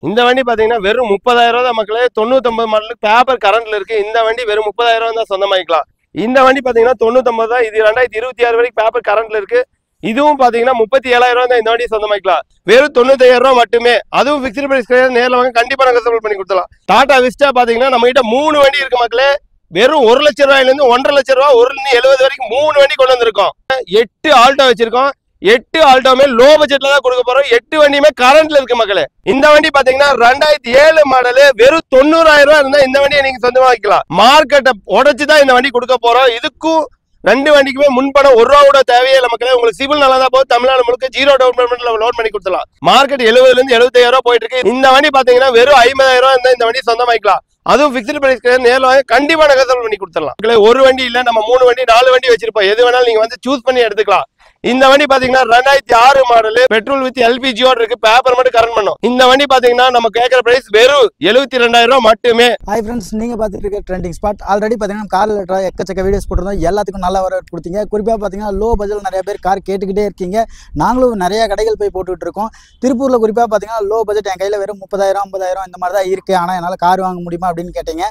இந்த வண்டி பாத்தீங்கன்னா வெறும் 30,000 தான் மக்களே. 99 மாடலுக்கு பேப்பர் கரண்ட்ல இருக்கு. இந்த வண்டி வெறும் 30,000 தான் சொந்தமாக்கலாம். இந்த வண்டி பாத்தீங்கன்னா 99 தான். இது 2026 வரைக்கும் பேப்பர் கரண்ட்ல இருக்கு. இதுவும் பாத்தீங்கன்னா 37,000 தான். இந்த வண்டி சொந்தமாக்கலாம். வெறும் 95,000 மட்டுமே. அதுவும் பிக்ஸ்டு பிரைஸ் கிடையாது. நேரில் வாங்க கண்டிப்பா நாங்க சப்போர்ட் பண்ணி கொடுத்தலாம். டாடா விஸ்டா பாத்தீங்கன்னா நம்ம கிட்ட 3 வண்டி இருக்கு மக்களே. வெறும் 1 லட்சம் ரூபாயில இருந்து 1.5 லட்சம் ரூபாய் 170 வரைக்கும் 3 வண்டி கொண்டு வந்திருக்கோம். 8 ஆல்டோ வச்சிருக்கோம். 8 ஆல்டோமே லோ பட்ஜெட்ல தான் கொடுக்க போறோம். 8 வண்டியுமே கரண்ட்ல இருக்கு மக்களே. இந்த வண்டி பாத்தீங்கன்னா 2007 மாடலு. வெறும் 90,000 ரூபாய் இருந்தா இந்த வண்டியை நீங்க சொந்தமா வைக்கலாம். மார்க்கெட்டை உடைச்சுதான் இந்த வண்டி கொடுக்க போறோம். இதுக்கும் 2 வண்டிக்குமே முன்பணம் 1 ரூபா கூட தேவையில்லை மக்களே. உங்களுக்கு சிவில் நல்லா தான் போது. தமிழ்நாடு முழுக்க 0 டவுன் பேமெண்ட்ல லோன் பண்ணி கொடுத்துலாம். மார்க்கெட் 70 இருந்து 75,000 ரூபாய் போயிட்டு இருக்கு. இந்த வண்டி பாத்தீங்கன்னா வெறும் 50,000 ரூபாய் இருந்தா இந்த வண்டி சொந்தமாக்கலாம். அதுவும் பிக்ஸ்டு பிரைஸ் கிடையாது. நேரில் வாங்க கண்டிப்பா நெகோசியேட் பண்ணி கொடுத்துடலாம். ஒரு வண்டி இல்ல, நம்ம 3 வண்டி 4 வண்டி வச்சிருப்போம். எது வேணாலும் நீங்க வந்து சூஸ் பண்ணி எடுத்துக்கலாம். இந்த வண்டி பாத்தீங்கன்னா 2006 மாடல் பெட்ரோல் வித் எல்பிஜியோட இருக்கு. பேப்பர் மட்டும் கரண்ட் பண்ணும். இந்த வண்டி பாத்தீங்கன்னா நம்ம கேட்கற பிரைஸ் வெறும் 72,000 ரூபாய் மட்டுமே. ஹாய் ஃப்ரெண்ட்ஸ், நீங்க பாத்துட்டு இருக்க ட்ரெண்டிங் ஸ்பாட். ஆல்ரெடி பாத்தீங்கன்னா கார் ரிலேட்டடா எக்கச்சக்க வீடியோஸ் போட்டிருந்தோம். எல்லாத்துக்கும் நல்ல வரவேற்பு கொடுத்தீங்க. குறிப்பா பாத்தீங்கன்னா லோ பட்ஜெட்ல நிறைய பேர் கார் கேட்டுக்கிட்டே இருக்கீங்க. நாங்களும் நிறைய கடைகள் போய் போட்டுக்கிட்டு இருக்கோம். திருப்பூர்ல குறிப்பா பாத்தீங்கன்னா லோ பட்ஜெட் என் கையில வெறும் 30,000 50,000 இந்த மாதிரி தான் இருக்கு. ஆனா என்னால கார் வாங்க முடியுமா அப்படின்னு கேட்டீங்க.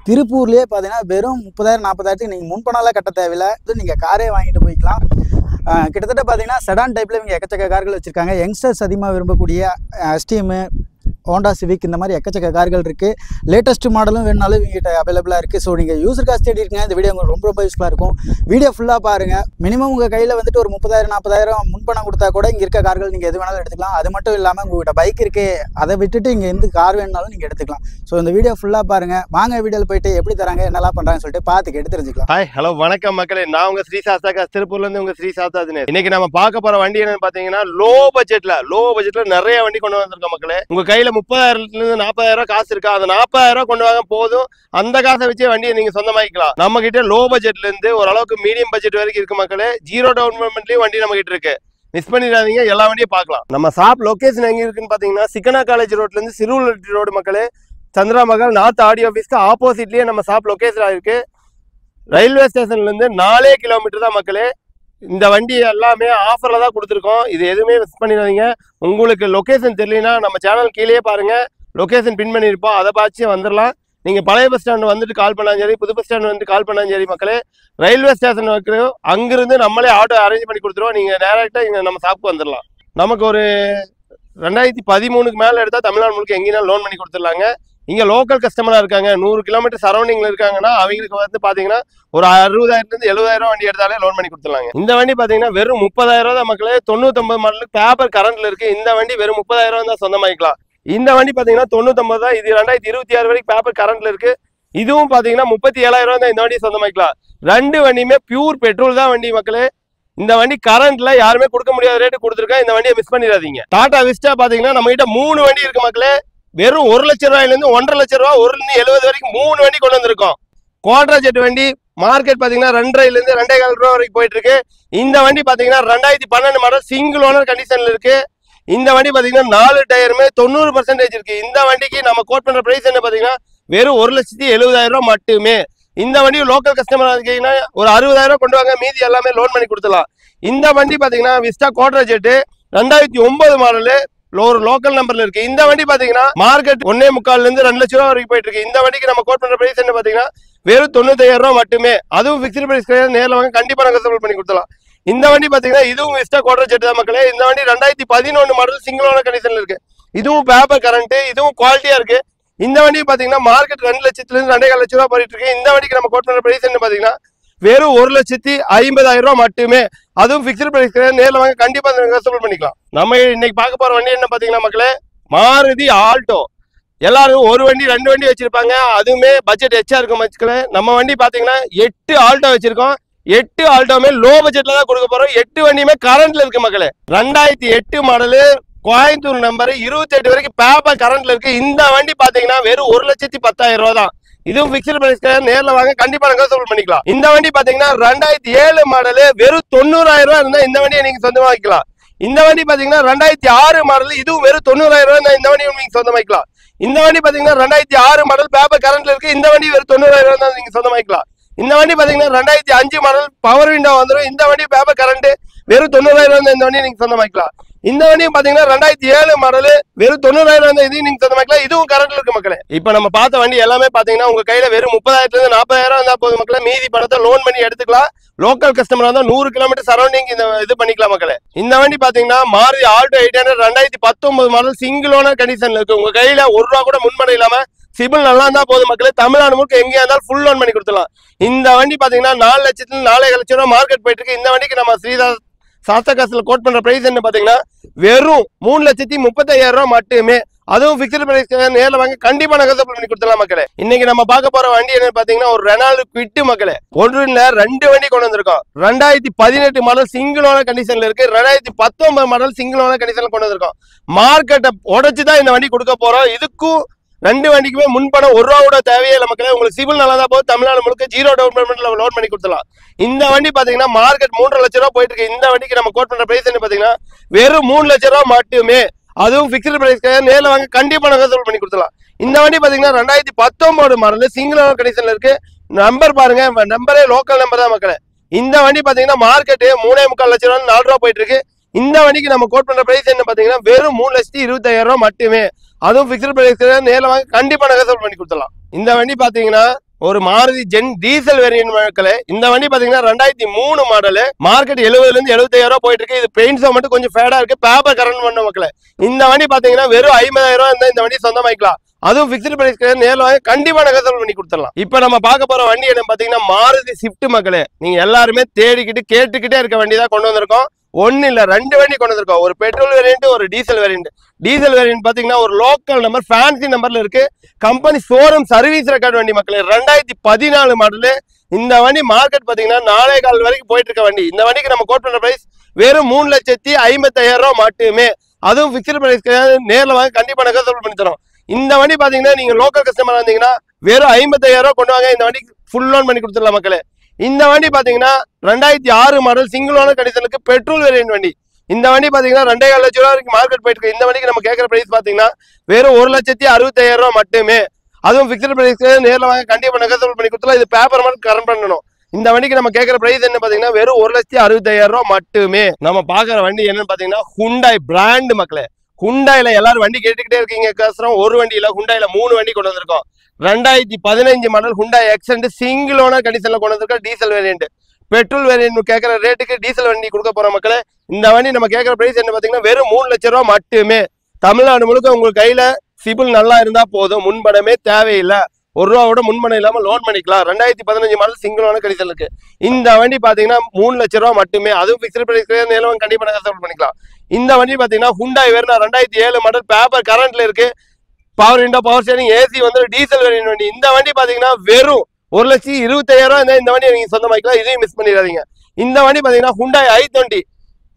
திருப்பூர்லயே பாத்தீங்கன்னா வெறும் 30,000 40,000 நீங்க முன்பணம்லாம் கட்ட தேவையில்லை. நீங்க காரே வாங்கிட்டு போய்க்கலாம். கிட்டத்தட்ட பார்த்தீங்கன்னா செடான் டைப்பில் இவங்க எக்கச்சக்க கார்கள் வச்சுருக்காங்க. யங்ஸ்டர்ஸ் அதிகமாக விரும்பக்கூடிய எஸ்டிஎம்மு, ஹோண்டா சிவிக் இந்த மாதிரி எக்கச்சக்க கார்கள் இருக்குது. லேட்டஸ்ட் மாடலும் வேணுனாலும் இவங்ககிட்ட அவைலபிளாக இருக்குது. ஸோ நீங்கள் யூசர் காஸ்ட் தேடி இருக்கீங்க, இந்த வீடியோ உங்களுக்கு ரொம்ப ரொம்ப யூஸ்ஃபுல்லாக இருக்கும். வீடியோ ஃபுல்லாக பாருங்கள். மினிமம் உங்கள் கையில் வந்துட்டு ஒரு 30,000 40,000 முன்பணம் கொடுத்தா கூட இங்கே இருக்க கார்கள் நீங்கள் எது வேணாலும் எடுத்துக்கலாம். அது மட்டும் இல்லாமல் உங்கள்கிட்ட பைக் இருக்குது, அதை விட்டுட்டு இங்கே எந்த கார் வேணுனாலும் நீங்கள் எடுத்துக்கலாம். ஸோ இந்த வீடியோ ஃபுல்லாக பாருங்கள். வாங்க வீடியோவில் போயிட்டு எப்படி தராங்க என்னெல்லாம் பண்ணுறாங்கன்னு சொல்லிட்டு பார்த்து எடுத்து தெரிஞ்சுக்கலாம். ஹாய் ஹலோ வணக்கம் மக்களே. நான் உங்க ஸ்ரீ சாஸ்தா திருப்பூர்லேருந்து உங்க ஸ்ரீ சாஸ்தா தினேஷ். இன்னைக்கு நம்ம பார்க்க போகிற வண்டி என்னன்னு பார்த்தீங்கன்னா லோ பட்ஜெட்ல நிறைய வண்டி கொண்டு வந்திருக்கோம் மக்களே. உங்கள் கையில் 30,000 40,000 காசு இருக்கா, அந்த 40,000 கொண்டு வாங்க போதும். அந்த காசை வச்சு வண்டியை நீங்க சொந்தமாக்கலாம். நம்ம கிட்ட லோ பட்ஜெட்ல இருந்து ஓரளவுக்கு மீடியம் பட்ஜெட் வரைக்கும் இருக்கு மக்களே. 0 டவுன் பேமெண்ட்லயும் வண்டி நம்ம கிட்ட இருக்கு. மிஸ் பண்ணிடாதீங்க, எல்லா வண்டியும் பார்க்கலாம். நம்ம ஷாப் லொகேஷன் எங்க இருக்குன்னு பாத்தீங்கன்னா சிக்கனா காலேஜ் ரோட்ல இருந்து சிறுவல் ரோடு மக்களே. சந்திரா மகால் நார்த் ஆடியோ ஆஃபீஸ்க்கு ஆப்போசிட்லயே நம்ம ஷாப் லொகேஷன் இருக்கு. ரயில்வே ஸ்டேஷன்ல இருந்து 4 கிலோமீட்டர் தான் மக்களே. இந்த வண்டி எல்லாமே ஆஃபர்ல தான் கொடுத்துருக்கோம். இது எதுவுமே மிஸ் பண்ணிடாதீங்க. உங்களுக்கு லொகேஷன் தெரியலனா நம்ம சேனல் கீழே பாருங்க, லொகேஷன் பின் பண்ணியிருப்போம். அதை பார்த்து வந்துடலாம். நீங்கள் பழைய பஸ் ஸ்டாண்ட் வந்துட்டு கால் பண்ணாலும் சரி, புது பஸ் ஸ்டாண்ட் வந்துட்டு கால் பண்ணாலும் சரி மக்களே. ரயில்வே ஸ்டேஷன் வைக்கிறோம், அங்கிருந்து நம்மளே ஆட்டோ அரேஞ்ச் பண்ணி கொடுத்துருவோம். நீங்கள் டேரெக்டாக இங்கே நம்ம ஷாப்புக்கு வந்துடலாம். நமக்கு ஒரு 2013க்கு மேலே எடுத்தால் தமிழ்நாடு முழுக்க எங்கேயும் லோன் பண்ணி கொடுத்துடலாங்க. இங்கே லோக்கல் கஸ்டமராக இருக்காங்க, 100 கிலோமீட்டர் சரௌண்டிங்கில் இருக்காங்கன்னா அவங்களுக்கு வந்து பார்த்தீங்கன்னா ஒரு 60,000 70,000 வண்டி எடுத்தாலே லோன் பண்ணி கொடுத்துடலாங்க. இந்த வண்டி பார்த்தீங்கன்னா வெறும் 30,000 தான் மக்களே. 99 மாடலுக்கு பேப்பர் கரண்ட்ல இருக்குது. இந்த வண்டி வெறும் 30,000 தான் சொந்தமாக்கலாம். இந்த வண்டி பாத்தீங்கன்னா 99 தான். இது 2026 வரைக்கும் பேப்பர் கரண்ட்ல இருக்கு. இதுவும் பாத்தீங்கன்னா 37,000 தான். இந்த வண்டி சொந்தமாக்கலாம். 2 வண்டியுமே பியூர் பெட்ரோல் தான் வண்டி மக்களே. இந்த வண்டி கரண்ட்ல யாருமே கொடுக்க முடியாத ரேட்டு கொடுத்துருக்கேன். இந்த வண்டியை மிஸ் பண்ணிடாதீங்க. டாடா விஸ்டா பாத்தீங்கன்னா நம்ம கிட்ட 3 வண்டி இருக்கு மக்களே. வெறும் 1 லட்சம் ரூபாயில இருந்து 1.5 லட்சம் ரூபாய் 170 வரைக்கும் 3 வண்டி கொண்டு வந்திருக்கோம். குவாட்ரா ஜெட் வண்டி மார்க்கெட் பாத்தீங்கன்னா 2.5 இருந்து 2.25 ரூபா வரைக்கும் போயிட்டு இருக்கு. இந்த வண்டி பாத்தீங்கன்னா 2012 மாடல் சிங்கிள் ஓனர் கண்டிஷன்ல இருக்கு. இந்த வண்டி பாத்தீங்கன்னா 4 டயருமே 90% இருக்கு. இந்த வண்டிக்கு நம்ம கோட் பண்ற பிரைஸ் என்ன பாத்தீங்கன்னா வெறும் 1,70,000 ரூபாய் மட்டுமே. இந்த வண்டி லோக்கல் கஸ்டமர் இருக்கீங்கன்னா ஒரு 60,000 கொண்டு வாங்க, மீதி எல்லாமே லோன் பண்ணி கொடுத்துலாம். இந்த வண்டி பாத்தீங்கன்னா விஸ்டா குவாட்ரா ஜெட் 2009 மாடலு ஒரு லோக்கல் நம்பர்ல இருக்கு. இந்த வண்டி பாத்தீங்கன்னா மார்க்கெட் 1.25 இருந்து 2 லட்சம் ரூபாய் வரைக்கும் போயிட்டு இருக்கு. இந்த வண்டிக்கு நம்ம கோட் பண்ற பிரைஸ் என்ன பாத்தீங்கன்னா வெறும் 95,000 ரூபாய் மட்டுமே. அதுவும் பிக்ஸ்டு பிரைஸ் கிடையாது. நேரில் வாங்க கண்டிப்பா நாங்க சப்போர்ட் பண்ணி கொடுத்துலாம். இந்த வண்டி பாத்தீங்கன்னா இதுவும் விஸ்டா குவாட்ரா ஜெட் தான் மக்களே. இந்த வண்டி 2011 மாடல் சிங்கிள் ஓனர் கண்டிஷன்ல இருக்கு. இதுவும் பேப்பர் கரண்ட், இதுவும் குவாலிட்டியா இருக்கு. இந்த வண்டி பாத்தீங்கன்னா மார்க்கெட் 2 லட்சத்துல இருந்து 2.25 லட்சம் ரூபாய் போயிட்டு இருக்கு. இந்த வண்டிக்கு நம்ம கோட் பண்ற பிரைஸ் என்ன பாத்தீங்கன்னா வெறும் 1,50,000 ரூபாய் மட்டுமே. அதுவும் பிக்ஸ்டு பிரைஸ் கிடையாது. நேரில் வாங்க கண்டிப்பா சப்போர்ட் பண்ணிக்கலாம். நம்ம இன்னைக்கு பார்க்க போற வண்டி என்ன பாத்தீங்கன்னா மக்களே, மாருதி ஆல்டோ. எல்லாரும் ஒரு வண்டி 2 வண்டி வச்சிருப்பாங்க, அதுவுமே பட்ஜெட் எச்சா இருக்கும் மக்களே. நம்ம வண்டி பாத்தீங்கன்னா 8 ஆல்டோ வச்சிருக்கோம். 8 ஆல்டோமே லோ பட்ஜெட்ல தான் கொடுக்க போறோம். 8 வண்டியுமே கரண்ட்ல இருக்கு மக்களே. 2008 மாடலு கோயம்புத்தூர் நம்பர் 28 வரைக்கும் பேப்பர் கரண்ட்ல இருக்கு. இந்த வண்டி பாத்தீங்கன்னா வெறும் 1,10,000 ரூபாய் தான். இதுவும் பிக்ஸ்டு பிரைஸ் கிடையாது. நேர்ல வாங்க கண்டிப்பா நாங்க சப்போர்ட் பண்ணிக்கலாம். இந்த வண்டி பாத்தீங்கன்னா 2007 மாடலு வெறும் 90,000 ரூபாய் இருந்தா இந்த வண்டியை நீங்க சொந்தமா வைக்கலாம். இந்த வண்டி பாத்தீங்கன்னா 2006 மாடல், இதுவும் வெறும் 90,000 ரூபாய் இருந்தா இந்த வண்டியை நீங்க சொந்தமாக்கலாம். இந்த வண்டி பாத்தீங்கன்னா 2006 மாடல் பேப்பர் கரண்ட்ல இருக்கு. இந்த வண்டி வெறும் 90,000 ரூபாய் தான் நீங்க சொந்தமாக்கலாம். இந்த வண்டி பாத்தீங்கன்னா 2005 மாடல் பவர் விண்டோ வந்துடும். இந்த வண்டி பேப்பர் கரண்ட் வெறும் 90,000 ரூபாய் இந்த வண்டியை நீங்க சொந்தமாக்கலாம். இந்த வண்டியும் பாத்தீங்கன்னா 2007 மாடல் வெறும் 90,000 இது நீங்க சொன்ன மக்களே. இதுவும் கரண்ட்ல இருக்கு மக்களே. இப்ப நம்ம பார்த்த வண்டி எல்லாமே பாத்தீங்கன்னா உங்க கையில வெறும் 30,000 இருந்து 40,000 இருந்தா போதும் மக்களே. மீதி பணத்தை லோன் பண்ணி எடுத்துக்கலாம். லோக்கல் கஸ்டமர் இருந்தா 100 கிலோமீட்டர் சரௌண்டிங் இந்த இது பண்ணிக்கலாம் மக்களே. இந்த வண்டி பாத்தீங்கன்னா Maruti Alto 800 2019 model single owner கண்டிஷன்ல இருக்கு. உங்க கையில ₹1 கூட முன்பணம் இல்லாம சிபில் நல்லா இருந்தா போதும் மக்களே. தமிழ்நாடு முழுக்க எங்கேயா இருந்தாலும் ஃபுல் லோன் பண்ணி கொடுத்துலாம். இந்த வண்டி பாத்தீங்கன்னா 4 லட்சத்துல 4,5 லட்சம் ரூபாய் மார்க்கெட் போயிட்டு இருக்கு. இந்த வண்டிக்கு நம்ம ஸ்ரீதாஸ் சாஸ்தா காசுல கோட் பண்ற பிரைஸ் என்ன பாத்தீங்கன்னா வெறும் 3,35,000 ரூபாய் மட்டுமே. அதுவும் பிக்ஸ்ட் பிரைஸ். நேரில் வாங்க கண்டிப்பா நெகோசியபிள் பண்ணி கொடுத்துலாம் மக்களே. இன்னைக்கு நம்ம பார்க்க போற வண்டி என்ன பாத்தீங்கன்னா ஒரு ரெனால்ட் குவிட் மக்களே. ஒன்று இல்ல 2 வண்டி கொண்டு வந்திருக்கோம். 2018 மாடல் சிங்கிள் ஓனர் கண்டிஷன்ல இருக்கு. 2019 மாடல் சிங்கிள் ஓனர் கண்டிஷன்ல கொண்டு வந்திருக்கோம். மார்க்கெட்டை உடைச்சுதான் இந்த வண்டி கொடுக்க போறோம். இதுக்கும் 2 வண்டிக்குமே முன்பணம் ₹1 கூட தேவையே இல்லை மக்களே. உங்களுக்கு சிபில் நல்லா தான் போது தமிழ்நாடு முழுக்க 0 டவுன் பேமெண்ட்ல லோன் பண்ணி கொடுத்துலாம். இந்த வண்டி பாத்தீங்கன்னா மார்க்கெட் 3,00,000 ரூபாய் போயிட்டு இருக்கு. இந்த வண்டிக்கு நம்ம கோட் பண்ற பிரைஸ் என்ன பாத்தீங்கன்னா வெறும் 3,00,000 ரூபாய் மட்டுமே. அதுவும் பிக்ஸ்ட் பிரைஸ். நேரில் வாங்க கண்டிப்பா நெகோசியபிள் பண்ணி கொடுத்துலாம். இந்த வண்டி பாத்தீங்கன்னா 2019 மாடல் சிங்கிள் ஓனர் கண்டிஷன்ல இருக்கு. நம்பர் பாருங்க, நம்பரே லோக்கல் நம்பர் தான் மக்களே. இந்த வண்டி பாத்தீங்கன்னா மார்க்கெட் 3,45,000 ரூபாய் 4 ரூபாய் போயிட்டு இருக்கு. இந்த வண்டிக்கு நம்ம கோட் பண்ற பிரைஸ் என்ன பாத்தீங்கன்னா வெறும் 3,25,000 ரூபாய் மட்டுமே. அதுவும் பிக்ஸ்ட் பிரைஸ். நேரில் வாங்க கண்டிப்பா நெகோசியபிள் பண்ணி கொடுத்துலாம். இந்த வண்டி பாத்தீங்கன்னா ஒரு மாருதி ஜென் டீசல் வேரியன்ட் மக்களே. இந்த வண்டி பாத்தீங்கன்னா 2003 மாடல். மார்க்கெட் 70,000 இருந்து 75,000 ரூபாய் போயிட்டு இருக்கு. இது பெயிண்ட்ஸ் மட்டும் கொஞ்சம் ஃபேடா இருக்கு. பேப்பர் கரண்ட் பண்ண மக்களே. இந்த வண்டி பாத்தீங்கன்னா வெறும் 50,000 ரூபாய் இருந்தா இந்த வண்டி சொந்தமாக்கலாம். அதுவும் பிக்ஸ்ட் பிரைஸ். நேரில் வாங்க கண்டிப்பா நெகோசியபிள் பண்ணி கொடுத்துடலாம். இப்ப நம்ம பார்க்க போற வண்டி என்ன பாத்தீங்கன்னா மாருதி ஸ்விஃப்ட் மக்களே. நீங்க எல்லாருமே தேடிக்கிட்டு கேட்டுக்கிட்டே இருக்க வண்டி தான் கொண்டு வந்திருக்கோம். ஒன்னு இல்ல 2 வண்டி கொண்டு வந்திருக்கோம். ஒரு பெட்ரோல் வேரியன்ட், ஒரு டீசல் வேரியன்ட். டீசல் வேரியன்ட் பாத்தீங்கன்னா ஒரு லோக்கல் நம்பர் ஃபேன்சி நம்பர்ல இருக்கு. கம்பெனி ஷோரூம் சர்வீஸ் ரெக்கார்ட் வண்டி மக்களே. 2014 மாடலு. இந்த வண்டி மார்க்கெட் பாத்தீங்கன்னா 4,15 வரைக்கும் போயிட்டு இருக்க வண்டி. இந்த வண்டிக்கு நம்ம கோட் பண்ற பிரைஸ் வெறும் 3,55,000 ரூபாய் மட்டுமே. அதுவும் பிக்ஸ்ட் பிரைஸ். நேரில் வாங்க கண்டிப்பா நெகோசியபிள் பண்ணி தரோம். இந்த வண்டி பாத்தீங்கன்னா நீங்க லோக்கல் கஸ்டமர் இருந்தீங்கன்னா வெறும் 55,000 ரூபாய் கொண்டு வாங்க. இந்த வண்டிக்கு ஃபுல் லோன் பண்ணி கொடுத்துடலாம் மக்களே. இந்த வண்டி பாத்தீங்கன்னா 2006 மாடல் சிங்கிள் ஓனர் கண்டிஷனுக்கு பெட்ரோல் வேரியன்ட் வண்டி. இந்த வண்டி பாத்தீங்கன்னா 2,15 லட்சம் ரூபாய் வரைக்கும் மார்க்கெட் போயிட்டு இருக்கு. இந்த வண்டிக்கு நம்ம கேட்கற பிரைஸ் பாத்தீங்கன்னா வெறும் 1,65,000 ரூபாய் மட்டுமே. அதுவும் பிக்ஸ்ட் பிரைஸ். நேரில் வாங்க கண்டிப்பா நெகோசியபிள் பண்ணி கொடுத்துலாம். இது பேப்பர் மட்டும் கரண்ட் பண்ணணும். இந்த வண்டிக்கு நம்ம கேட்கற பிரைஸ் என்ன பாத்தீங்கன்னா வெறும் 1,65,000 ரூபாய் மட்டுமே. நம்ம பாக்குற வண்டி என்னன்னு பாத்தீங்கன்னா ஹுண்டாய் பிராண்ட் மக்களே. ஹுண்டாயில எல்லாரும் வண்டி கேட்டுக்கிட்டே இருக்கீங்க. கஷ்டம் ஒரு வண்டி இல்ல, ஹுண்டாயில 3 வண்டி கொண்டு வந்திருக்கோம். 2015 model Hyundai Xcent single owner கண்டிஷன்ல கொண்டு வந்திருக்கோம். Diesel variant. பெட்ரோல் வேரியன்ட் கேட்கற ரேட்டுக்கு டீசல் வண்டி கொடுக்க போற மக்களே. இந்த வண்டி நம்ம கேட்கற பிரைஸ் என்ன பாத்தீங்கன்னா வெறும் 3,00,000 ரூபாய் மட்டுமே. தமிழ்நாடு முழுக்க உங்க கையில சிபில் நல்லா இருந்தா போதும். முன்பணமே தேவையில்லை. ₹1 கூட முன்பணம் இல்லாம லோன் பண்ணிக்கலாம். 2015 மாடல் சிங்கிள் ஓனர் கண்டிஷன் இருக்கு. இந்த வண்டி பாத்தீங்கன்னா 3,00,000 ரூபாய் மட்டுமே. அதுவும் பிக்ஸ்ட் பிரைஸ். நேரம் கண்டிப்பா நெகோசியபிள் பண்ணிக்கலாம். இந்த வண்டி பாத்தீங்கன்னா ஹுண்டாய் வேர்னா 2007 மாடல் பேப்பர் கரண்ட்ல இருக்கு. Power window, power steering, AC வந்து டீசல் வேரியன்ட் வண்டி. இந்த வண்டி பாத்தீங்கன்னா வெறும் 1,25,000 ரூபாய். இந்த வண்டியை நீங்க சொந்தமாக்கலாம். இதையும் மிஸ் பண்ணிடாதீங்க. இந்த வண்டி பாத்தீங்கன்னா ஹுண்டாய் i20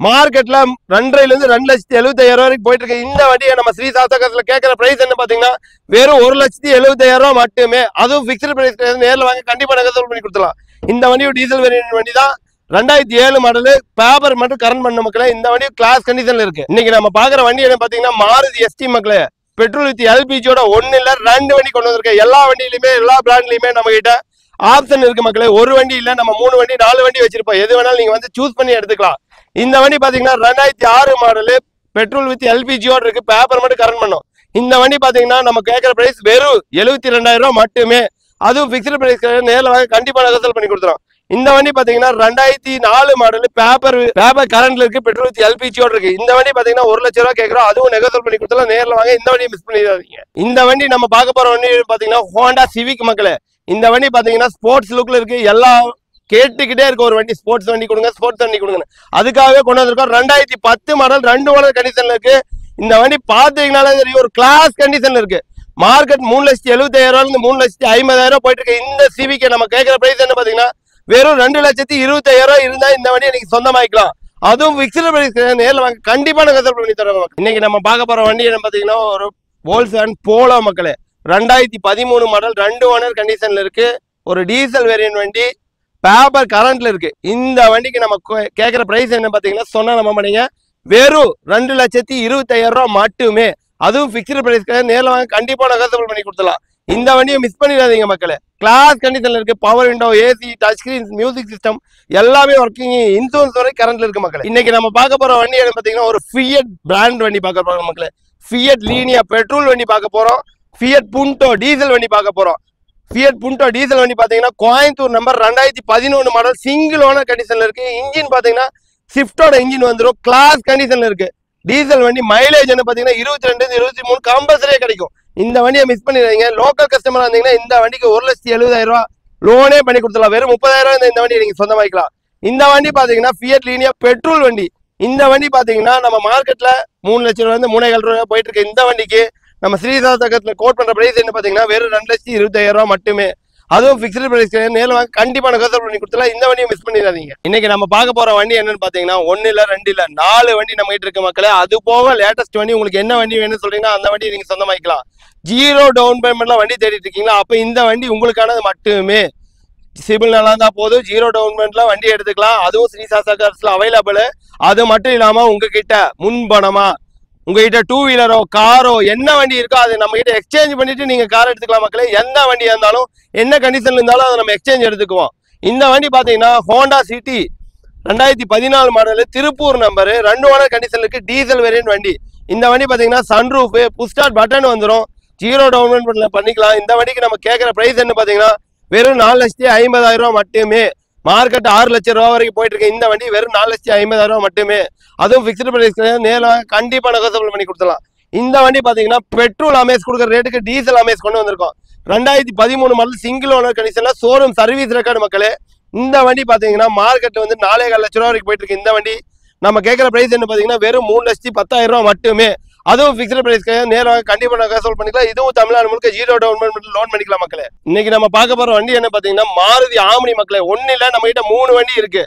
மார்க்கெட்ல 2,5 இருந்து 2,70,000 வரைக்கும் போயிட்டு இருக்கு. இந்த வண்டியை நம்ம ஸ்ரீ சாஸ்தா காசுல கேட்கற பிரைஸ் என்ன பாத்தீங்கன்னா வெறும் 1,70,000 ரூபாய் மட்டுமே. அதுவும் பிக்ஸ்ட் பிரைஸ். நேரில் வாங்க கண்டிப்பா நெகோசியபிள் பண்ணி கொடுத்துலாம். இந்த வண்டியும் டீசல் வேரியன்ட் வண்டி தான். 2007 மாடலு. பேப்பர் மட்டும் கரண்ட் பண்ண மக்களே. இந்த வண்டி கிளாஸ் கண்டிஷன்ல இருக்கு. இன்னைக்கு நம்ம பாக்குற வண்டி என்ன பாத்தீங்கன்னா மாருதி எஸ்டி மக்களே. பெட்ரோல் வித் எல்பிஜியோட 1 இல்ல 2 வண்டி கொண்டு வந்திருக்கேன். எல்லா வண்டியிலுமே எல்லா பிராண்ட்லயுமே நம்ம கிட்ட ஆப்ஷன் இருக்கு மக்களே. ஒரு வண்டி இல்ல, நம்ம 3 வண்டி 4 வண்டி வச்சிருப்போம். எது வேணாலும் நீங்க வந்து சூஸ் பண்ணி எடுத்துக்கலாம். இந்த வண்டி பாத்தீங்கன்னா 2006 மாடலு. பெட்ரோல் வித் எல்பிஜியோட இருக்கு. பேப்பர் மட்டும் கரண்ட் பண்ணும். இந்த வண்டி பாத்தீங்கன்னா நம்ம கேட்கற பிரைஸ் வெறும் 72,000 ரூபாய் மட்டுமே. அதுவும் பிக்ஸ்ட் பிரைஸ். நேரில் வாங்க கண்டிப்பா நெகோசியபிள் பண்ணி கொடுத்துரும். இந்த வண்டி பாத்தீங்கன்னா 2004 மாடல் பேப்பர் கரண்ட்ல இருக்கு. பெட்ரோல் வித் எல்பிஜியோட இருக்கு. இந்த வண்டி பாத்தீங்கன்னா 1,00,000 ரூபாய் கேட்கறோம். அதுவும் நெகோசியபிள் பண்ணி கொடுத்தலாம். நேரில் வாங்க. இந்த வண்டியை மிஸ் பண்ணிடாதீங்க. இந்த வண்டி நம்ம பார்க்க போற வண்டி பாத்தீங்கன்னா ஹோண்டா சிவிக் மக்களே. இந்த வண்டி பாத்தீங்கன்னா ஸ்போர்ட்ஸ் லுக்ல இருக்கு. எல்லா கேட்டுக்கிட்டே இருக்க ஒரு வண்டி, ஸ்போர்ட்ஸ் வண்டி கொடுங்க, ஸ்போர்ட்ஸ் வண்டி கொடுங்க. அதுக்காகவே கொண்டு வந்திருக்கோம். 2010 மாடல் 2 ஓனர் கண்டிஷன்ல இருக்கு. இந்த வண்டி பாத்தீங்கன்னாலே தெரியும் ஒரு கிளாஸ் கண்டிஷன்ல இருக்கு. மார்க்கெட் 3,70,000 ரூபாய் இருந்து 3,50,000 ரூபாய் போயிட்டு இருக்கு. இந்த சிவிக்கு நம்ம கேட்கற பிரைஸ் என்ன பாத்தீங்கன்னா வெறும் 2,25,000 ரூபாய் இருந்தா இந்த வண்டியை நீங்க சொந்தமாக்கலாம். அதுவும் பிக்ஸ்ட் பிரைஸ். நேரில் வாங்க கண்டிப்பா நெகோசியபிள் பண்ணி தருவாங்க. இன்னைக்கு நம்ம பார்க்க போற வண்டி என்ன பாத்தீங்கன்னா ஒரு வோல்க்ஸ்வாகன் போலோ மக்களே. 2013 மாடல் 2 ஓனர் கண்டிஷன்ல இருக்கு. ஒரு டீசல் வேரியன்ட் வண்டி. பேப்பர் கரண்ட்ல இருக்கு. இந்த வண்டிக்கு நம்ம கேட்கற பிரைஸ் என்ன பாத்தீங்கன்னா சொன்னா நம்ப மாட்டீங்க வெறும் 2,25,000 ரூபாய் மட்டுமே. அதுவும் பிக்ஸ்ட் பிரைஸ். நேரில் வாங்க கண்டிப்பா நெகோசியபிள் பண்ணி கொடுத்துலாம். இந்த வண்டியை மிஸ் பண்ணிடாதீங்க மக்களே. கிளாஸ் கண்டிஷன்ல இருக்கு. Power window, AC, touch screen, music system எல்லாமே ஒர்க்கிங். இன்சூரன்ஸ் வரை கரண்ட்ல இருக்கு மக்களே. இன்னைக்கு நம்ம பார்க்க போற வண்டி பாத்தீங்கன்னா ஒரு ஃபியட் பிராண்ட் வண்டி பார்க்க போறோம் மக்களே. ஃபியட் லீனியா பெட்ரோல் வண்டி பார்க்க போறோம். ஃபியட் புண்டோ டீசல் வண்டி பார்க்க போறோம். ஃபியட் புண்டோ டீசல் வண்டி பாத்தீங்கன்னா Coimbatore number 2011 model single owner கண்டிஷன்ல இருக்கு. இன்ஜின் பாத்தீங்கன்னா ஸ்விஃப்டோட இன்ஜின் வந்துடும். கிளாஸ் கண்டிஷன்ல இருக்கு. டீசல் வண்டி மைலேஜ் பாத்தீங்கன்னா 22-23 கம்பல்சரியா கிடைக்கும். இந்த வண்டியை மிஸ் பண்ணிடுறீங்க. லோக்கல் கஸ்டமர் இருந்தீங்கன்னா இந்த வண்டிக்கு 1,70,000 லோனே பண்ணி கொடுத்துடலாம். வெறும் 30,000 இந்த வண்டியை நீங்க சொந்தமாக்கலாம். இந்த வண்டி பாத்தீங்கன்னா ஃபியட் லீனியா பெட்ரோல் வண்டி. இந்த வண்டி பாத்தீங்கன்னா நம்ம மார்க்கெட்ல 3 லட்சம் ரூபாய் 3,400 ரூபாய் போயிட்டு இருக்கு. இந்த வண்டிக்கு நம்ம ஸ்ரீசாஸ்தாக்கத்துல கோட் பண்ற பிரைஸ் பாத்தீங்கன்னா வெறும் 2,25,000 மட்டுமே. அதுவும் பிக்ஸ்டு பிரைஸ் நேரில் வாங்க கண்டிப்பா நெகோசியேட் பண்ணி கொடுத்தலாம். இந்த வண்டியை மிஸ் பண்ணிடாதீங்க. இன்னைக்கு நம்ம பார்க்க போற வண்டி என்னன்னு பாத்தீங்கன்னா 1 இல்ல 2 இல்ல 4 வண்டி நம்ம கிட்ட இருக்கு மக்களே. அது போக லேட்டஸ்ட் வண்டி உங்களுக்கு என்ன வண்டி வேணும்னு சொல்றீங்கன்னா அந்த வண்டியை நீங்க சொந்தமாக்கலாம். 0 டவுன் பேமெண்ட்ல வண்டி தேடிட்டு இருக்கீங்களா? அப்ப இந்த வண்டி உங்களுக்கானது மட்டுமே. சிபில் நல்லா இருந்தா போதும், 0 டவுன் பேமெண்ட்ல வண்டி எடுத்துக்கலாம். அதுவும் ஸ்ரீசாஸ்தா கார்ஸ்ல அவைலபிள். அது மட்டும் இல்லாம உங்ககிட்ட முன்பணமா உங்ககிட்ட 2 வீலரோ காரோ என்ன வண்டி இருக்கோ அதை நம்ம கிட்ட எக்ஸ்சேஞ்ச் பண்ணிட்டு நீங்க கார் எடுத்துக்கலாம் மக்களே. எந்த வண்டியா இருந்தாலும் என்ன கண்டிஷன்ல இருந்தாலும் அதை நம்ம எக்ஸ்சேஞ்ச் எடுத்துக்குவோம். இந்த வண்டி பாத்தீங்கன்னா Honda city 2014 model Tiruppur number 2 owner கண்டிஷன்ல இருக்கு. டீசல் வேரியன்ட் வண்டி. இந்த வண்டி பாத்தீங்கன்னா சன்ரூஃப் புஷ் ஸ்டார்ட் பட்டன் வந்துடும். 0 டவுன் பேமெண்ட்ல பண்ணிக்கலாம். இந்த வண்டிக்கு நம்ம கேட்கிற பிரைஸ் என்ன பாத்தீங்கன்னா வெறும் 4,50,000 மட்டுமே. மார்க்கெட் 6 லட்சம் ரூபாய் வரைக்கும் போயிட்டு இருக்கு. இந்த வண்டி வெறும் 4,50,000 மட்டுமே. அதுவும் பிக்ஸ்டு பிரைஸ் நேரில் கண்டிப்பா நெகோசியேட் பண்ணி கொடுத்துலாம். இந்த வண்டி பாத்தீங்கன்னா பெட்ரோல் அமேஸ் கொடுக்குற ரேட்டுக்கு டீசல் அமேஸ் கொண்டு வந்திருக்கோம். 2013 மாடல் சிங்கிள் ஓனர் கண்டிஷன்ல ஷோரூம் சர்வீஸ் ரெக்கார்டு மக்களே. இந்த வண்டி பாத்தீங்கன்னா மார்க்கெட் 4,4 லட்சம் ரூபாய் வரைக்கும் போயிட்டு இருக்கு. இந்த வண்டி நம்ம கேட்கிற பிரைஸ் என்ன பாத்தீங்கன்னா வெறும் 3,10,000 மட்டுமே. அதுவும் பிக்ஸ்டு பிரைஸ் நேரம் கண்டிப்பா நெகோசியேட் பண்ணிக்கலாம். இதுவும் தமிழ்நாடு முழுக்க 0 டவுன் பேமெண்ட் லோன் பண்ணிக்கலாம் மக்களே. இன்னைக்கு நம்ம பார்க்க போற வண்டி என்ன பாத்தீங்கன்னா மாருதி ஆம்னி மக்களே. ஒன்னு இல்ல நம்ம கிட்ட 3 வண்டி இருக்கு.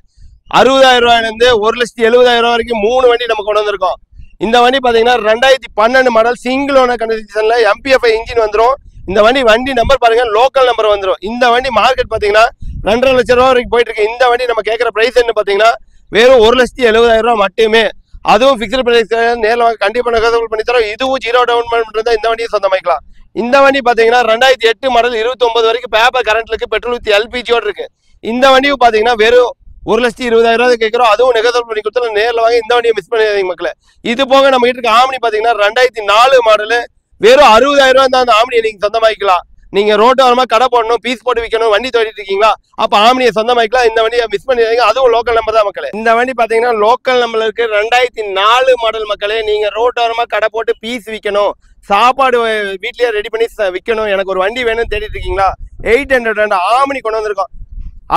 60,000 ரூபாயில இருந்து 1,70,000 வரைக்கும் 3 வண்டி நம்ம கொண்டு வந்திருக்கோம். இந்த வண்டி பாத்தீங்கன்னா 2012 மாடல் சிங்கிள் ஓனர் கண்டிஷன்ல MPFI இன்ஜின் வந்துடும். இந்த வண்டி நம்பர் பாருங்க, லோக்கல் நம்பர் வந்துடும். இந்த வண்டி மார்க்கெட் பாத்தீங்கன்னா 2.5 லட்சம் ரூபாய் வரைக்கும் போயிட்டு இருக்கு. இந்த வண்டி நம்ம கேட்கிற பிரைஸ் என்ன பாத்தீங்கன்னா வெறும் 1,70,000 மட்டுமே. அதுவும் பிக்ஸ்டு பிரைஸ் நேரில் வாங்க கண்டிப்பா நெகோசியேட் பண்ணி தரோம். இதுவும் 0 டவுன் பேமெண்ட் இருந்தா இந்த வண்டியை சொந்தமாக்கலாம். இந்த வண்டி பாத்தீங்கன்னா 2008 மாடல் 29 வரைக்கும் பேப்பர் கரண்ட்ல இருக்கு. பெட்ரோல் வித் LPGயோட இருக்கு. இந்த வண்டியும் பாத்தீங்கன்னா வெறும் 1,20,000 கேட்கிறோம். அதுவும் நெகோசியேட் பண்ணி கொடுத்தா நேரில் வாங்க. இந்த வண்டியை மிஸ் பண்ணிடாதீங்க மக்களே. இது போக நம்ம கிட்ட இருக்க ஆம்னி பாத்தீங்கன்னா 2004 மாடல் வெறும் 60,000 தான் அந்த ஆம்னியை நீங்க சொந்தமாக்கலாம். நீங்க ரோட்டோரமா கடை போடணும், பீஸ் போட்டு விற்கணும், வண்டி தேடிட்டு இருக்கீங்களா? அப்ப ஆம்னியை சொந்தமாக்கலாம். இந்த வண்டியை மிஸ் பண்ணிடுறீங்க. அதுவும் லோக்கல் நம்பர் தான் மக்களே. இந்த வண்டி பாத்தீங்கன்னா லோக்கல் நம்பர்ல இருக்கு. 2004 மாடல் மக்களே. நீங்க ரோட்டோரமா கடை போட்டு பீஸ் விற்கணும், சாப்பாடு வீட்லயே ரெடி பண்ணி விற்கணும், எனக்கு ஒரு வண்டி வேணும்னு தேடிட்டு இருக்கீங்களா? 800 ஆம்னி கொண்டு வந்திருக்கோம்.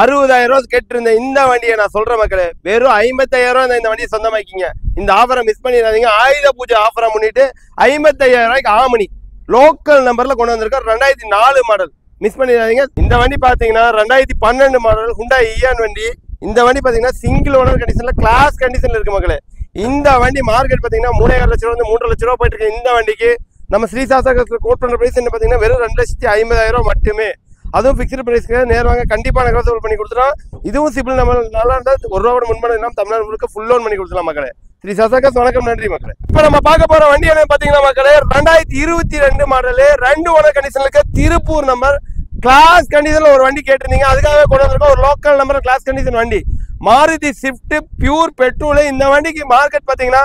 60,000 கேட்டு இருந்த இந்த வண்டியை நான் சொல்ற மக்களே வெறும் 55,000 இந்த வண்டியை சொந்தமாக்கிங்க. இந்த ஆஃபரை மிஸ் பண்ணிடாதீங்க. ஆயுத பூஜை ஆஃபரை முன்னிட்டு 55,000 ஆம்னி லோக்கல் நம்பர்ல கொண்டு வந்திருக்கோம். 2004 மாடல் மிஸ் பண்ணிடாதீங்க. இந்த வண்டி பாத்தீங்கன்னா 2012 மாடல் ஹுண்டாய் இயான் வண்டி. இந்த வண்டி பாத்தீங்கன்னா சிங்கிள் ஓனர் கண்டிஷன்ல கிளாஸ் கண்டிஷன்ல இருக்கு மக்களே. இந்த வண்டி மார்க்கெட் பாத்தீங்கன்னா 3,5 லட்சம் ரூபாய் 3 லட்சம் ரூபாய் போயிட்டு இருக்கு. இந்த வண்டிக்கு நம்ம ஸ்ரீசாஸ்தா கோட் பண்ற பிரைஸ் என்ன பாத்தீங்கன்னா வெறும் 2,50,000 மட்டுமே. அதுவும் பிக்ஸ்டு பிரைஸ்க்கு நேர்வாங்க கண்டிப்பா நெகோசியேட் பண்ணி கொடுத்துறோம். இதுவும் சிபில் நம்ம நல்லா இருந்தா 1 ரூபாய் முன்பணம் இல்லாம தமிழ்நாடு முழுக்க ஃபுல் லோன் பண்ணி கொடுத்துலாம் மக்களே. ஸ்ரீசாஸ்தா கார்ஸ் வணக்கம், நன்றி மக்களே. இப்ப நம்ம பார்க்க போற வண்டி என்ன பாத்தீங்கன்னா மக்களே 2022 மாடலு 2 ஓனர் கண்டிஷன்ல இருக்க திருப்பூர் நம்பர் கிளாஸ் கண்டிஷன்ல ஒரு வண்டி கேட்டிருந்தீங்க. அதுக்காக கொண்டு வந்திருக்கோம் ஒரு லோக்கல் நம்பர் கிளாஸ் கண்டிஷன் வண்டி. Maruti Swift pure petrol. இந்த வண்டிக்கு மார்க்கெட் பாத்தீங்கன்னா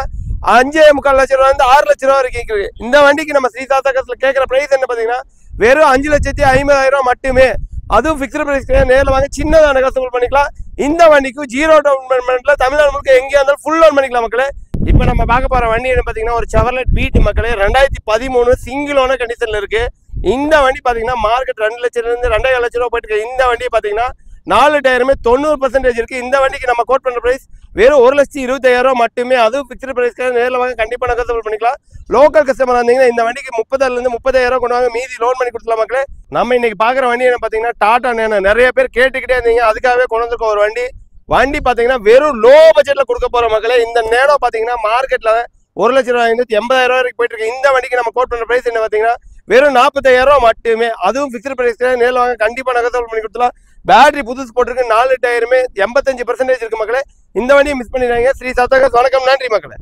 5.25 லட்சம் ரூபாய் 6 லட்சம் ரூபாய் வரைக்கும் கேட்குது. இந்த வண்டிக்கு நம்ம ஸ்ரீசாஸ்தா கார்ஸ்ல கேட்கிற பிரைஸ் என்ன பாத்தீங்கன்னா வெறும் 5,50,000 மட்டுமே. அதுவும் பிக்ஸ்டு பிரைஸ் நேரில் வாங்க சின்னதாக நெகோசியேட் பண்ணிக்கலாம். இந்த வண்டிக்கு 0 டவுன் பேமெண்ட்ல தமிழ்நாடு முழுக்க எங்கேயா இருந்தாலும் ஃபுல் லோன் பண்ணிக்கலாம் மக்களே. இப்போ நம்ம பார்க்க போற வண்டி என்ன பாத்தீங்கன்னா ஒரு செவர்லெட் பீட் மக்களே. 2013 சிங்கிள் ஓனர் கண்டிஷன்ல இருக்கு. இந்த வண்டி பாத்தீங்கன்னா மார்க்கெட் 2 லட்சம் இருந்து 2.5 லட்சம் ரூபாய் போயிட்டு இருக்கு. இந்த வண்டி பாத்தீங்கன்னா 4 டயருமே 90% இருக்கு. இந்த வண்டிக்கு நம்ம கோட் பண்ற பிரைஸ் வெறும் 1,25,000 மட்டுமே. அதுவும் பிக்ஸ்டு பிரைஸ்க்கு நேரில் வாங்க கண்டிப்பா நெகோசியேட் பண்ணிக்கலாம். லோக்கல் கஸ்டமர் இருந்தீங்கன்னா இந்த வண்டிக்கு 30,000 இருந்து 30,000 கொண்டு வாங்க, மீதி லோன் பண்ணி கொடுத்துலாம் மக்களே. நம்ம இன்னைக்கு பாக்குற வண்டி என்ன பாத்தீங்கன்னா டாடா நேனோ. நிறைய பேர் கேட்டுக்கிட்டே இருந்தீங்க, அதுக்காகவே கொண்டு வந்திருக்கோம் ஒரு வண்டி பாத்தீங்கன்னா வெறும் லோ பட்ஜெட்ல கொடுக்க போற மக்களே. இந்த நேனோ பாத்தீங்கன்னா மார்க்கெட்ல 1 லட்சம் ரூபாய் 80,000 வரைக்கும் போயிட்டு இருக்கு. இந்த வண்டிக்கு நம்ம கோட் பண்ற பிரைஸ் என்ன பாத்தீங்கன்னா வெறும் 40,000 மட்டுமே. அதுவும் பிக்ஸ்டு பிரைஸ் நேரில் வாங்க கண்டிப்பா நெகோசியேட் பண்ணி கொடுத்துலாம். பேட்டரி புதுசு போட்டிருக்கு. 4 டயருமே 85% இருக்கு மக்களே. இந்த வண்டியை மிஸ் பண்ணிடுறாங்க. ஸ்ரீசாஸ்தா கார்ஸ் வணக்கம், நன்றி மக்களே.